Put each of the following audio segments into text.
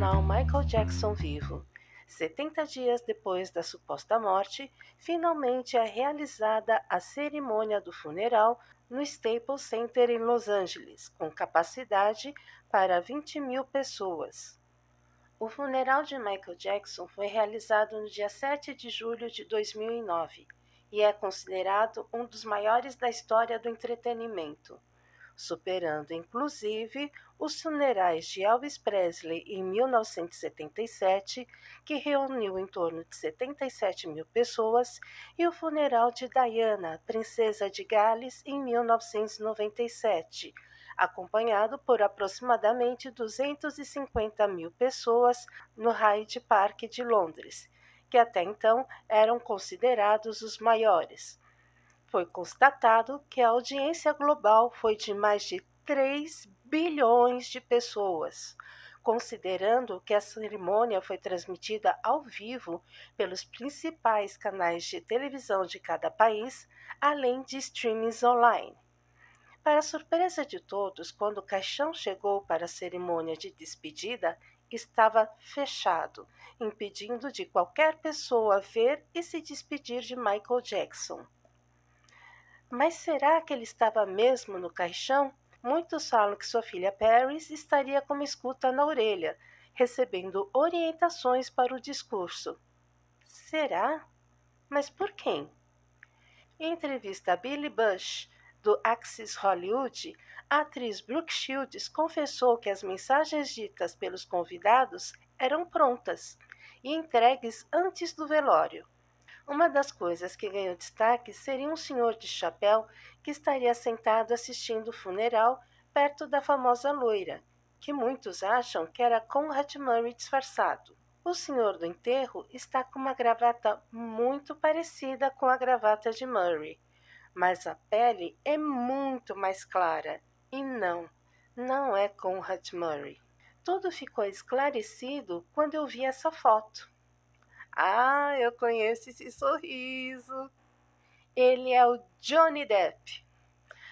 sensacional Michael Jackson vivo. 70 dias depois da suposta morte, finalmente é realizada a cerimônia do funeral no Staples Center em Los Angeles, com capacidade para 20.000 pessoas. O funeral de Michael Jackson foi realizado no dia 7 de julho de 2009 e é considerado um dos maiores da história do entretenimento, superando inclusive os funerais de Elvis Presley em 1977, que reuniu em torno de 77.000 pessoas, e o funeral de Diana, princesa de Gales, em 1997, acompanhado por aproximadamente 250.000 pessoas no Hyde Park de Londres, que até então eram considerados os maiores. Foi constatado que a audiência global foi de mais de 3 bilhões de pessoas, considerando que a cerimônia foi transmitida ao vivo pelos principais canais de televisão de cada país, além de streamings online. Para surpresa de todos, quando o caixão chegou para a cerimônia de despedida, estava fechado, impedindo de qualquer pessoa ver e se despedir de Michael Jackson. Mas será que ele estava mesmo no caixão? Muitos falam que sua filha Paris estaria com uma escuta na orelha, recebendo orientações para o discurso. Será? Mas por quem? Em entrevista a Billy Bush, do Access Hollywood, a atriz Brooke Shields confessou que as mensagens ditas pelos convidados eram prontas e entregues antes do velório. Uma das coisas que ganhou destaque seria um senhor de chapéu que estaria sentado assistindo o funeral perto da famosa loira, que muitos acham que era Conrad Murray disfarçado. O senhor do enterro está com uma gravata muito parecida com a gravata de Murray, mas a pele é muito mais clara e não é Conrad Murray. Tudo ficou esclarecido quando eu vi essa foto. Ah, eu conheço esse sorriso. Ele é o Johnny Depp.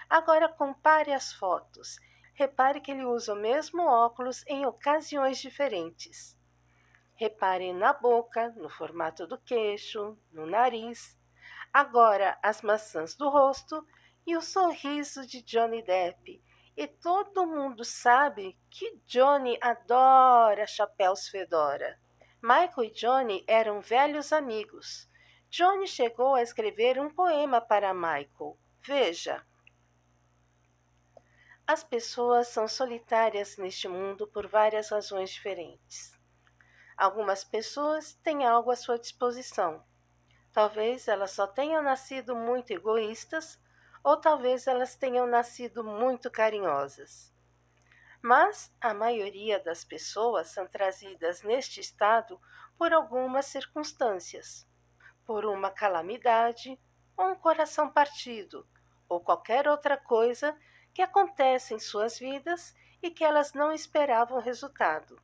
Agora compare as fotos. Repare que ele usa o mesmo óculos em ocasiões diferentes. Repare na boca, no formato do queixo, no nariz. Agora as maçãs do rosto e o sorriso de Johnny Depp. E todo mundo sabe que Johnny adora chapéus fedora. Michael e Johnny eram velhos amigos. Johnny chegou a escrever um poema para Michael. Veja. As pessoas são solitárias neste mundo por várias razões diferentes. Algumas pessoas têm algo à sua disposição. Talvez elas só tenham nascido muito egoístas, ou talvez elas tenham nascido muito carinhosas. Mas a maioria das pessoas são trazidas neste estado por algumas circunstâncias, por uma calamidade, ou um coração partido, ou qualquer outra coisa que acontece em suas vidas e que elas não esperavam resultado.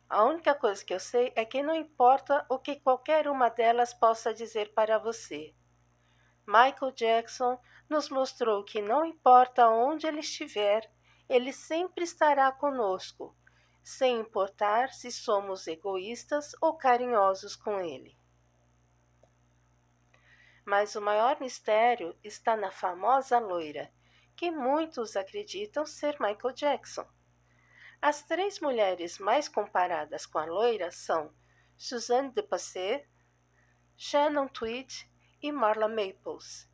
A única coisa que eu sei é que não importa o que qualquer uma delas possa dizer para você. Michael Jackson nos mostrou que não importa onde ele estiver, ele sempre estará conosco, sem importar se somos egoístas ou carinhosos com ele. Mas o maior mistério está na famosa loira, que muitos acreditam ser Michael Jackson. As 3 mulheres mais comparadas com a loira são Suzanne de Passé, Shannon Tweed e Marla Maples.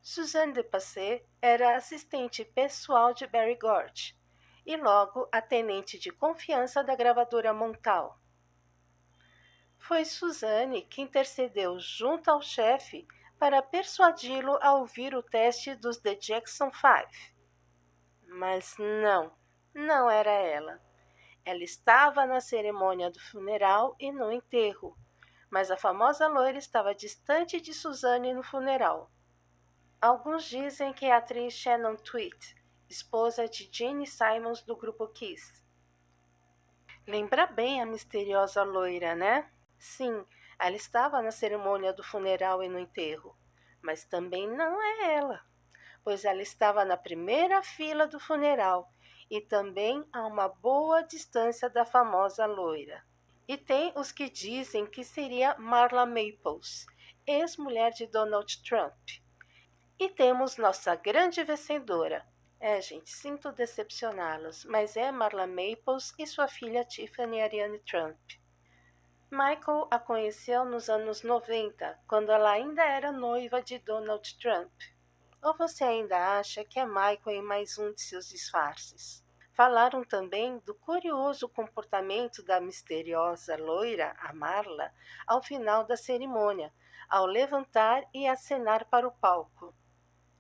Suzanne de Passé era assistente pessoal de Berry Gorge e logo a tenente de confiança da gravadora Montal. Foi Suzanne que intercedeu junto ao chefe para persuadi-lo a ouvir o teste dos The Jackson 5. Mas não era ela. Ela estava na cerimônia do funeral e no enterro, mas a famosa loira estava distante de Suzanne no funeral. Alguns dizem que é a atriz Shannon Tweed, esposa de Gene Simmons do grupo Kiss. Lembra bem a misteriosa loira, né? Sim, ela estava na cerimônia do funeral e no enterro, mas também não é ela, pois ela estava na primeira fila do funeral e também a uma boa distância da famosa loira. E tem os que dizem que seria Marla Maples, ex-mulher de Donald Trump. E temos nossa grande vencedora. Gente, sinto decepcioná-los, mas é Marla Maples e sua filha Tiffany Ariane Trump. Michael a conheceu nos anos 90, quando ela ainda era noiva de Donald Trump. Ou você ainda acha que é Michael em mais um de seus disfarces? Falaram também do curioso comportamento da misteriosa loira, a Marla, ao final da cerimônia, ao levantar e acenar para o palco.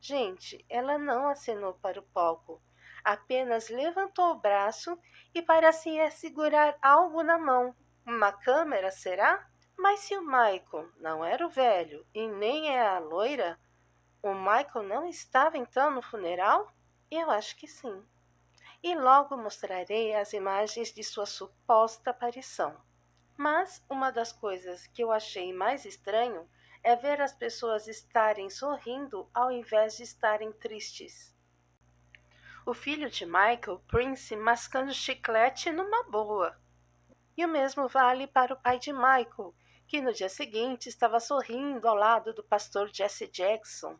Gente, ela não acenou para o palco, apenas levantou o braço e parecia segurar algo na mão. Uma câmera, será? Mas se o Michael não era o velho e nem é a loira, o Michael não estava então no funeral? Eu acho que sim. E logo mostrarei as imagens de sua suposta aparição. Mas uma das coisas que eu achei mais estranho é ver as pessoas estarem sorrindo ao invés de estarem tristes. O filho de Michael, Prince, mascando chiclete numa boa. E o mesmo vale para o pai de Michael, que no dia seguinte estava sorrindo ao lado do pastor Jesse Jackson.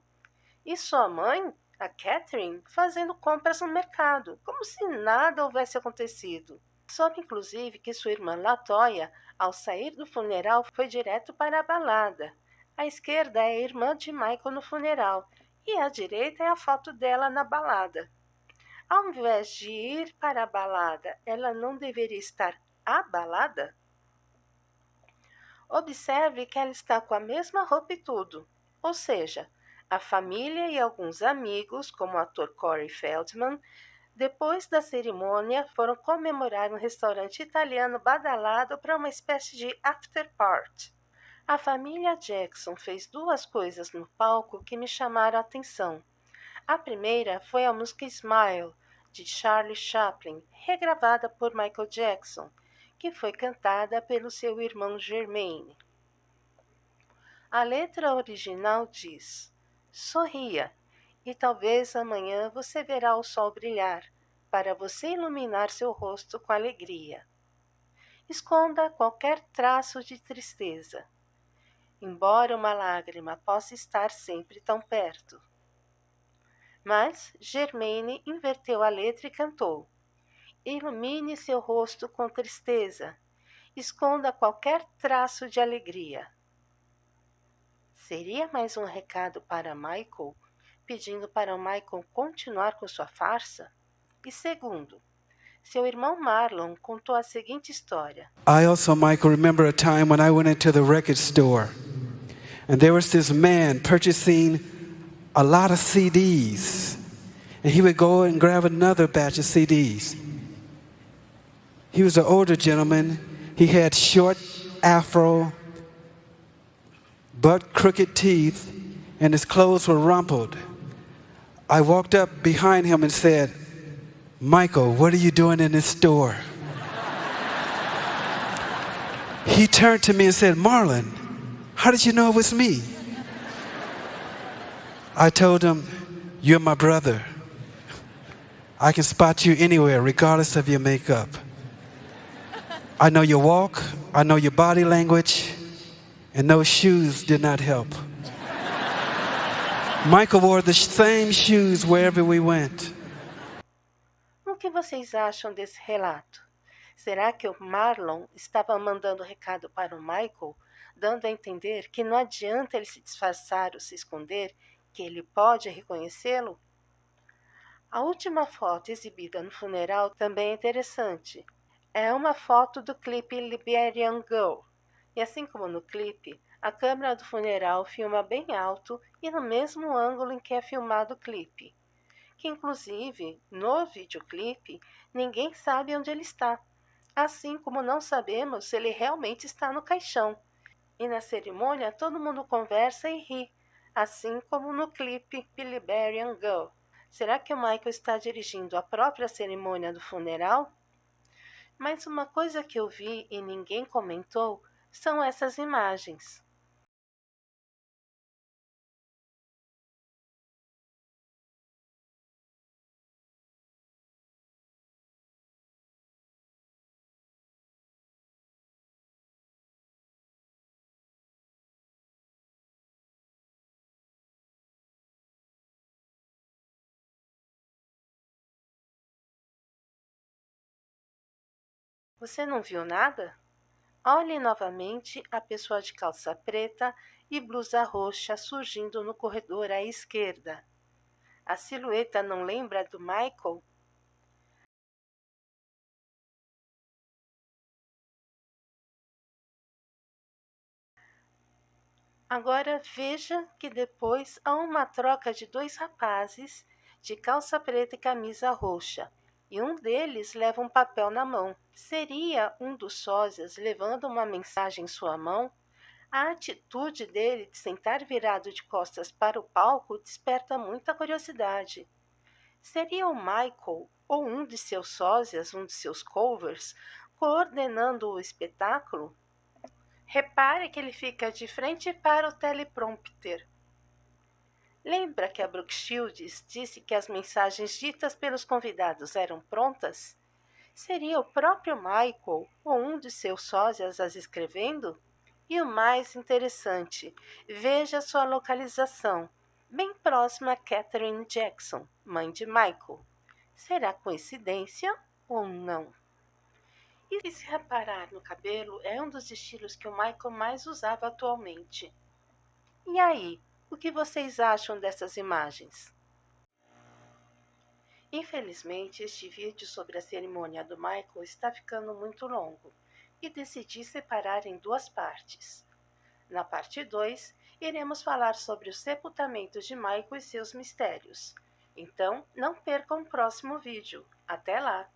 E sua mãe, a Catherine, fazendo compras no mercado, como se nada houvesse acontecido. Soube inclusive que sua irmã Latoya, ao sair do funeral, foi direto para a balada. À esquerda é a irmã de Michael no funeral e à direita é a foto dela na balada. Ao invés de ir para a balada, ela não deveria estar abalada? Observe que ela está com a mesma roupa e tudo, ou seja, a família e alguns amigos, como o ator Corey Feldman, depois da cerimônia foram comemorar no restaurante italiano badalado para uma espécie de after party. A família Jackson fez duas coisas no palco que me chamaram a atenção. A primeira foi a música Smile, de Charlie Chaplin, regravada por Michael Jackson, que foi cantada pelo seu irmão Jermaine. A letra original diz: sorria, e talvez amanhã você verá o sol brilhar, para você iluminar seu rosto com alegria. Esconda qualquer traço de tristeza, embora uma lágrima possa estar sempre tão perto. Mas Germaine inverteu a letra e cantou: ilumine seu rosto com tristeza, esconda qualquer traço de alegria. Seria mais um recado para Michael, pedindo para o Michael continuar com sua farsa? E segundo, seu irmão Marlon contou a seguinte história. I also, Michael, remember a time when I went into the record store and there was this man purchasing a lot of CDs, and he would go and grab another batch of CDs. He was an older gentleman. He had short afro, butt crooked teeth, and his clothes were rumpled. I walked up behind him and said, Michael, what are you doing in this store? He turned to me and said, Marlon, how did you know it was me? I told him, you're my brother. I can spot you anywhere, regardless of your makeup. I know your walk, I know your body language, and those shoes did not help. Michael wore the same shoes wherever we went. O que vocês acham desse relato? Será que o Marlon estava mandando recado para o Michael, dando a entender que não adianta ele se disfarçar ou se esconder, que ele pode reconhecê-lo? A última foto exibida no funeral também é interessante. É uma foto do clipe Liberian Girl. E assim como no clipe, a câmera do funeral filma bem alto e no mesmo ângulo em que é filmado o clipe. Que inclusive, no videoclipe, ninguém sabe onde ele está. Assim como não sabemos se ele realmente está no caixão. E na cerimônia todo mundo conversa e ri, assim como no clipe Liberian Girl. Será que o Michael está dirigindo a própria cerimônia do funeral? Mas uma coisa que eu vi e ninguém comentou são essas imagens. Você não viu nada? Olhe novamente a pessoa de calça preta e blusa roxa surgindo no corredor à esquerda. A silhueta não lembra do Michael? Agora veja que depois há uma troca de dois rapazes de calça preta e camisa roxa, e um deles leva um papel na mão. Seria um dos sósias levando uma mensagem em sua mão? A atitude dele de sentar virado de costas para o palco desperta muita curiosidade. Seria o Michael ou um de seus sósias, um de seus covers, coordenando o espetáculo? Repare que ele fica de frente para o teleprompter. Lembra que a Brooke Shields disse que as mensagens ditas pelos convidados eram prontas? Seria o próprio Michael ou um de seus sósias as escrevendo? E o mais interessante, veja sua localização, bem próxima a Katherine Jackson, mãe de Michael. Será coincidência ou não? E se reparar no cabelo, é um dos estilos que o Michael mais usava atualmente. E aí, o que vocês acham dessas imagens? Infelizmente, este vídeo sobre a cerimônia do Michael está ficando muito longo e decidi separar em duas partes. Na parte 2, iremos falar sobre o sepultamento de Michael e seus mistérios. Então, não percam o próximo vídeo. Até lá!